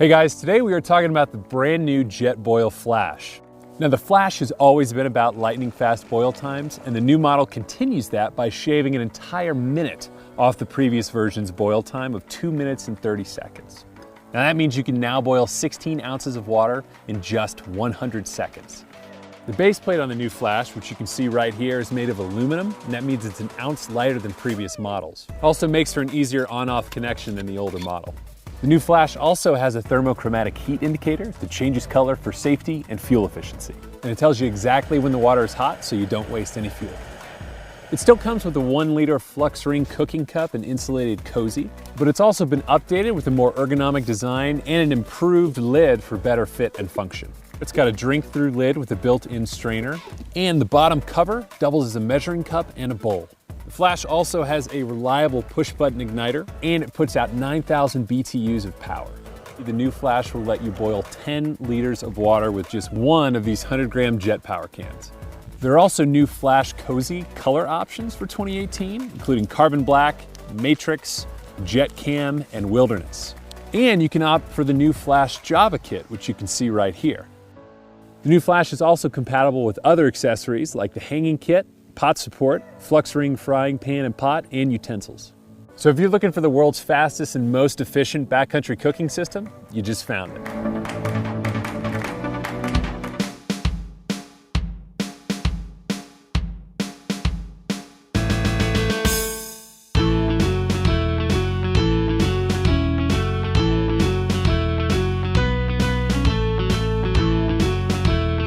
Hey guys, today we are talking about the brand new Jet Boil Flash. Now the Flash has always been about lightning fast boil times, and the new model continues that by shaving an entire minute off the previous version's boil time of 2 minutes and 30 seconds. Now that means you can now boil 16 ounces of water in just 100 seconds. The base plate on the new Flash, which you can see right here, is made of aluminum, and that means it's an ounce lighter than previous models. Also makes for an easier on-off connection than the older model. The new Flash also has a thermochromatic heat indicator that changes color for safety and fuel efficiency. And it tells you exactly when the water is hot so you don't waste any fuel. It still comes with a 1-liter flux ring cooking cup and insulated cozy, but it's also been updated with a more ergonomic design and an improved lid for better fit and function. It's got a drink-through lid with a built-in strainer, and the bottom cover doubles as a measuring cup and a bowl. The Flash also has a reliable push-button igniter, and it puts out 9,000 BTUs of power. The new Flash will let you boil 10 liters of water with just one of these 100-gram Jet Power cans. There are also new Flash Cozy color options for 2018, including Carbon Black, Matrix, Jet Cam, and Wilderness. And you can opt for the new Flash Java Kit, which you can see right here. The new Flash is also compatible with other accessories like the hanging kit, pot support, flux ring frying pan and pot, and utensils. So if you're looking for the world's fastest and most efficient backcountry cooking system, you just found it.